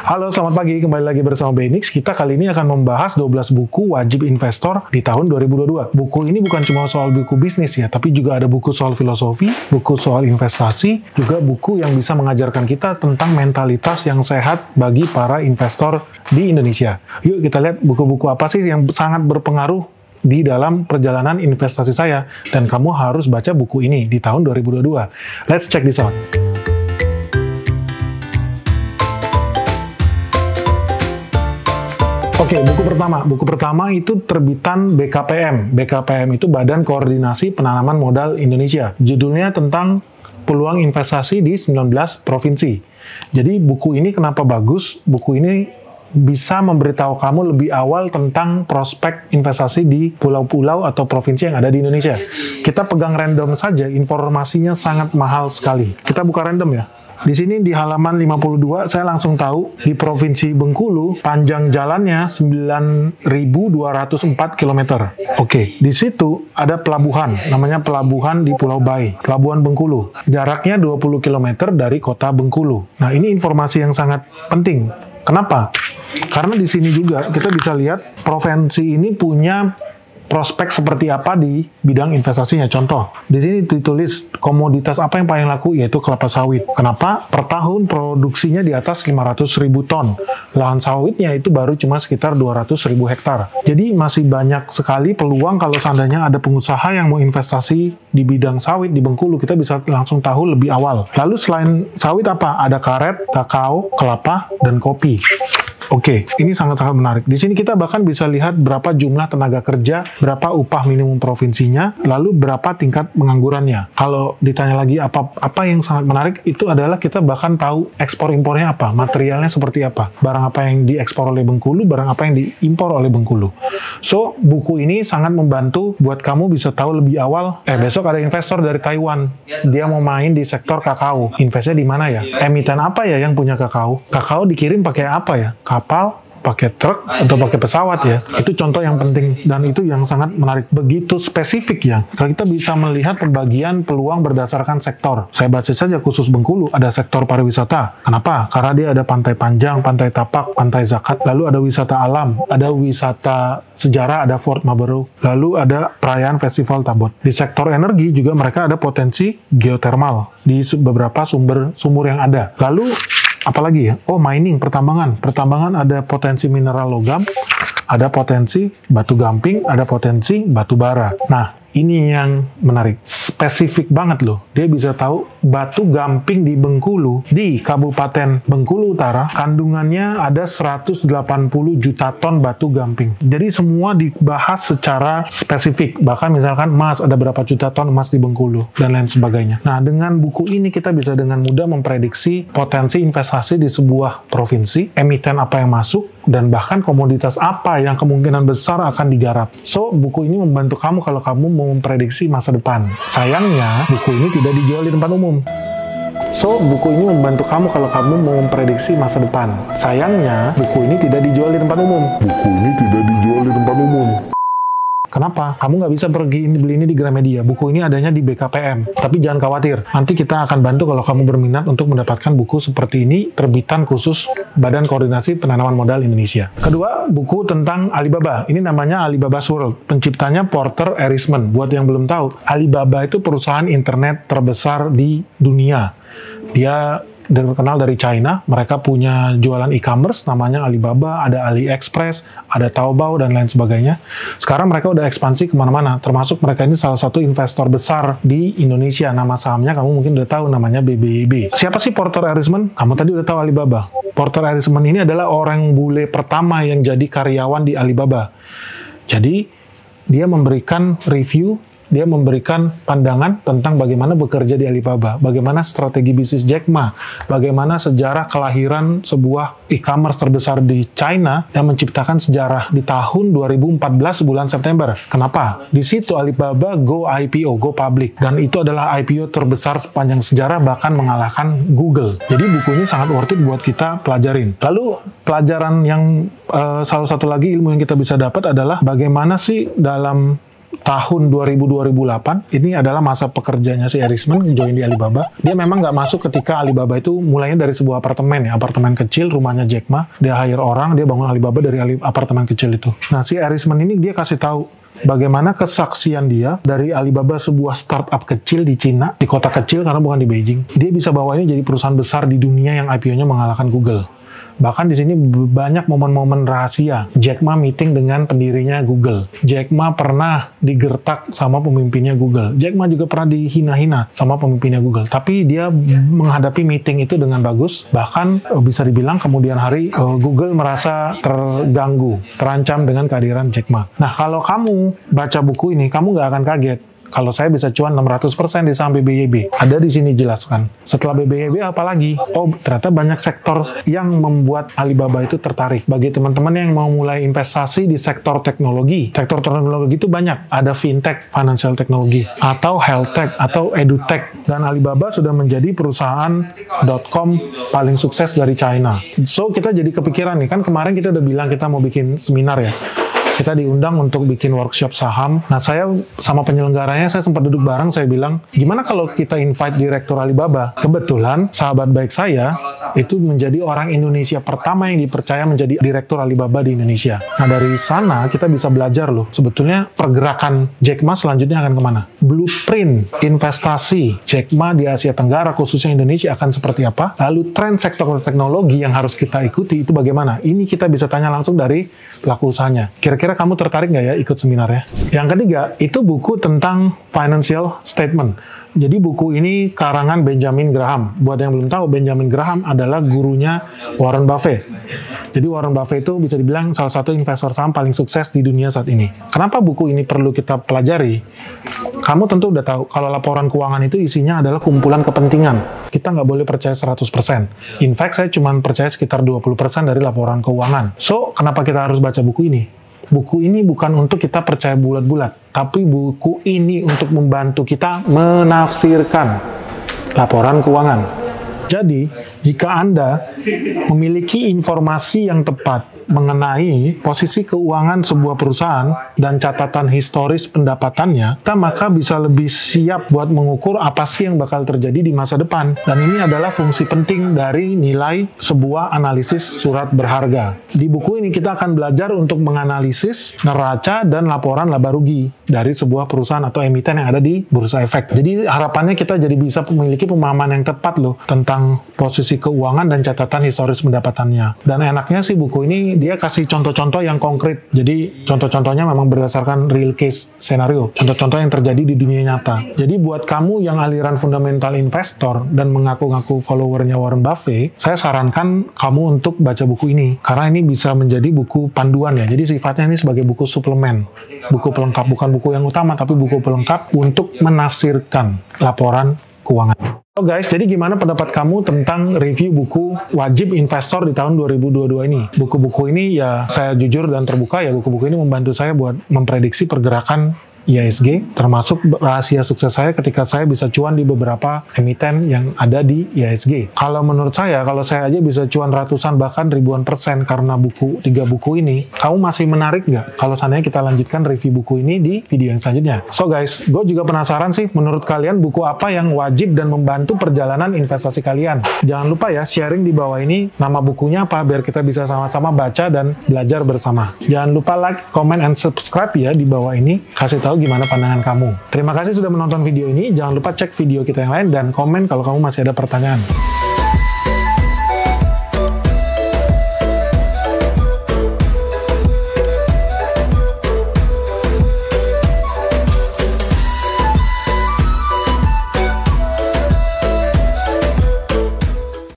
Halo, selamat pagi. Kembali lagi bersama Benix. Kita kali ini akan membahas 12 buku wajib investor di tahun 2022. Buku ini bukan cuma soal buku bisnis ya, tapi juga ada buku soal filosofi, buku soal investasi, juga buku yang bisa mengajarkan kita tentang mentalitas yang sehat bagi para investor di Indonesia. Yuk kita lihat buku-buku apa sih yang sangat berpengaruh di dalam perjalanan investasi saya, dan kamu harus baca buku ini di tahun 2022. Let's check this out. Oke, buku pertama itu terbitan BKPM. BKPM itu Badan Koordinasi Penanaman Modal Indonesia. Judulnya tentang peluang investasi di 19 provinsi. Jadi buku ini kenapa bagus? Buku ini bisa memberitahu kamu lebih awal tentang prospek investasi di pulau-pulau atau provinsi yang ada di Indonesia. Kita pegang random saja, informasinya sangat mahal sekali. Kita buka random ya. Di sini di halaman 52, saya langsung tahu di Provinsi Bengkulu, panjang jalannya 9.204 km. Oke, di situ ada pelabuhan, namanya pelabuhan di Pulau Bayi, Pelabuhan Bengkulu. Jaraknya 20 km dari kota Bengkulu. Nah, ini informasi yang sangat penting. Kenapa? Karena di sini juga kita bisa lihat provinsi ini punya prospek seperti apa di bidang investasinya. Contoh, di sini ditulis komoditas apa yang paling laku, yaitu kelapa sawit. Kenapa? Per tahun produksinya di atas 500.000 ton. Lahan sawitnya itu baru cuma sekitar 200.000 hektar. Jadi masih banyak sekali peluang kalau seandainya ada pengusaha yang mau investasi di bidang sawit di Bengkulu, kita bisa langsung tahu lebih awal. Lalu selain sawit apa? Ada karet, kakao, kelapa, dan kopi. Oke, ini sangat-sangat menarik. Di sini kita bahkan bisa lihat berapa jumlah tenaga kerja, berapa upah minimum provinsinya, lalu berapa tingkat penganggurannya. Kalau ditanya lagi apa yang sangat menarik, itu adalah kita bahkan tahu ekspor-impornya apa, materialnya seperti apa, barang apa yang diekspor oleh Bengkulu, barang apa yang diimpor oleh Bengkulu. So, buku ini sangat membantu buat kamu bisa tahu lebih awal, besok ada investor dari Taiwan, dia mau main di sektor kakao, investnya di mana ya? Emiten apa ya yang punya kakao? Kakao dikirim pakai apa ya? Kapal, pakai truk, atau pakai pesawat ya. Itu contoh yang penting, dan itu yang sangat menarik. Begitu spesifik ya. Kita bisa melihat pembagian peluang berdasarkan sektor. Saya baca saja khusus Bengkulu, ada sektor pariwisata. Kenapa? Karena dia ada Pantai Panjang, Pantai Tapak, Pantai Zakat, lalu ada wisata alam, ada wisata sejarah, ada Fort Marlborough, lalu ada perayaan Festival Tabot. Di sektor energi juga mereka ada potensi geotermal di beberapa sumur yang ada. Lalu apalagi ya? Oh, mining, pertambangan. Pertambangan ada potensi mineral logam, ada potensi batu gamping, ada potensi batu bara. Nah, ini yang menarik. Spesifik banget loh. Dia bisa tahu batu gamping di Bengkulu, di Kabupaten Bengkulu Utara, kandungannya ada 180 juta ton batu gamping. Jadi semua dibahas secara spesifik. Bahkan misalkan emas, ada berapa juta ton emas di Bengkulu, dan lain sebagainya. Nah, dengan buku ini kita bisa dengan mudah memprediksi potensi investasi di sebuah provinsi, emiten apa yang masuk, dan bahkan komoditas apa yang kemungkinan besar akan digarap. So, buku ini membantu kamu kalau kamu mau memprediksi masa depan. Sayangnya, buku ini tidak dijual di tempat umum. So, buku ini membantu kamu kalau kamu mau memprediksi masa depan. Sayangnya, buku ini tidak dijual di tempat umum. Buku ini tidak dijual di tempat umum. Kenapa? Kamu nggak bisa pergi beli ini di Gramedia. Buku ini adanya di BKPM. Tapi jangan khawatir. Nanti kita akan bantu kalau kamu berminat untuk mendapatkan buku seperti ini, terbitan khusus Badan Koordinasi Penanaman Modal Indonesia. Kedua, buku tentang Alibaba. Ini namanya Alibaba's World. Penciptanya Porter Erisman. Buat yang belum tahu, Alibaba itu perusahaan internet terbesar di dunia. Dia terkenal dari China, mereka punya jualan e-commerce namanya Alibaba, ada AliExpress, ada Taobao, dan lain sebagainya. Sekarang mereka udah ekspansi kemana-mana, termasuk mereka ini salah satu investor besar di Indonesia. Nama sahamnya kamu mungkin udah tahu, namanya BBYB. Siapa sih Porter Erisman? Kamu tadi udah tahu Alibaba. Porter Erisman ini adalah orang bule pertama yang jadi karyawan di Alibaba. Jadi, dia memberikan review, dia memberikan pandangan tentang bagaimana bekerja di Alibaba, bagaimana strategi bisnis Jack Ma, bagaimana sejarah kelahiran sebuah e-commerce terbesar di China yang menciptakan sejarah di tahun 2014 bulan September. Kenapa? Di situ Alibaba go IPO, go public, dan itu adalah IPO terbesar sepanjang sejarah, bahkan mengalahkan Google. Jadi buku ini sangat worth it buat kita pelajarin. Lalu pelajaran yang salah satu lagi ilmu yang kita bisa dapat adalah bagaimana sih dalam tahun 2000-2008, ini adalah masa pekerjanya si Erisman join di Alibaba. Dia memang nggak masuk ketika Alibaba itu mulainya dari sebuah apartemen ya, apartemen kecil, rumahnya Jack Ma. Dia hire orang, dia bangun Alibaba dari apartemen kecil itu. Nah, si Erisman ini dia kasih tahu bagaimana kesaksian dia dari Alibaba, sebuah startup kecil di Cina, di kota kecil karena bukan di Beijing. Dia bisa bawa ini jadi perusahaan besar di dunia yang IPO-nya mengalahkan Google. Bahkan di sini banyak momen-momen rahasia. Jack Ma meeting dengan pendirinya Google. Jack Ma pernah digertak sama pemimpinnya Google. Jack Ma juga pernah dihina-hina sama pemimpinnya Google. Tapi dia menghadapi meeting itu dengan bagus. Bahkan bisa dibilang kemudian hari Google merasa terganggu, terancam dengan kehadiran Jack Ma. Nah, kalau kamu baca buku ini, kamu nggak akan kaget kalau saya bisa cuan 600% di saham BBYB. Ada di sini jelaskan. Setelah BBYB apalagi? Oh, ternyata banyak sektor yang membuat Alibaba itu tertarik. Bagi teman-teman yang mau mulai investasi di sektor teknologi. Sektor teknologi itu banyak. Ada fintech, financial technology, atau health tech, atau edutech. Dan Alibaba sudah menjadi perusahaan .com paling sukses dari China. So, kita jadi kepikiran nih. Kan kemarin kita udah bilang kita mau bikin seminar ya. Kita diundang untuk bikin workshop saham. Nah, saya sama penyelenggaranya, saya sempat duduk bareng, saya bilang, gimana kalau kita invite direktur Alibaba? Kebetulan, sahabat baik saya, itu menjadi orang Indonesia pertama yang dipercaya menjadi direktur Alibaba di Indonesia. Nah, dari sana kita bisa belajar loh, sebetulnya pergerakan Jack Ma selanjutnya akan kemana? Blueprint investasi Jack Ma di Asia Tenggara, khususnya Indonesia, akan seperti apa? Lalu tren sektor teknologi yang harus kita ikuti itu bagaimana? Ini kita bisa tanya langsung dari pelaku usahanya. Kira-kira kamu tertarik nggak ya ikut seminarnya? Yang ketiga, itu buku tentang financial statement. Jadi buku ini karangan Benjamin Graham. Buat yang belum tahu, Benjamin Graham adalah gurunya Warren Buffett. Jadi Warren Buffett itu bisa dibilang salah satu investor saham paling sukses di dunia saat ini. Kenapa buku ini perlu kita pelajari? Kamu tentu udah tahu, kalau laporan keuangan itu isinya adalah kumpulan kepentingan. Kita nggak boleh percaya 100%. In fact, saya cuma percaya sekitar 20% dari laporan keuangan. So, kenapa kita harus baca buku ini? Buku ini bukan untuk kita percaya bulat-bulat, tapi buku ini untuk membantu kita menafsirkan laporan keuangan. Jadi, jika Anda memiliki informasi yang tepat mengenai posisi keuangan sebuah perusahaan dan catatan historis pendapatannya, kita maka bisa lebih siap buat mengukur apa sih yang bakal terjadi di masa depan. Dan ini adalah fungsi penting dari nilai sebuah analisis surat berharga. Di buku ini kita akan belajar untuk menganalisis neraca dan laporan laba rugi dari sebuah perusahaan atau emiten yang ada di Bursa Efek. Jadi harapannya kita jadi bisa memiliki pemahaman yang tepat loh tentang posisi keuangan dan catatan historis pendapatannya. Dan enaknya sih buku ini dia kasih contoh-contoh yang konkret. Jadi contoh-contohnya memang berdasarkan real case scenario. Contoh-contoh yang terjadi di dunia nyata. Jadi buat kamu yang aliran fundamental investor dan mengaku-ngaku followernya Warren Buffett, saya sarankan kamu untuk baca buku ini. Karena ini bisa menjadi buku panduan ya. Jadi sifatnya ini sebagai buku suplemen. Buku pelengkap, bukan buku yang utama, tapi buku pelengkap untuk menafsirkan laporan keuangan. So guys, jadi gimana pendapat kamu tentang review buku Wajib Investor di tahun 2022 ini? Buku-buku ini ya saya jujur dan terbuka ya, buku-buku ini membantu saya buat memprediksi pergerakan IHSG, termasuk rahasia sukses saya ketika saya bisa cuan di beberapa emiten yang ada di IHSG. Kalau menurut saya, kalau saya aja bisa cuan ratusan bahkan ribuan persen karena tiga buku ini, kamu masih menarik nggak? Kalau seandainya kita lanjutkan review buku ini di video yang selanjutnya. So guys, gue juga penasaran sih, menurut kalian buku apa yang wajib dan membantu perjalanan investasi kalian? Jangan lupa ya, sharing di bawah ini nama bukunya apa, biar kita bisa sama-sama baca dan belajar bersama. Jangan lupa like, comment, and subscribe ya di bawah ini, kasih tahu gimana pandangan kamu. Terima kasih sudah menonton video ini. Jangan lupa cek video kita yang lain dan komen kalau kamu masih ada pertanyaan.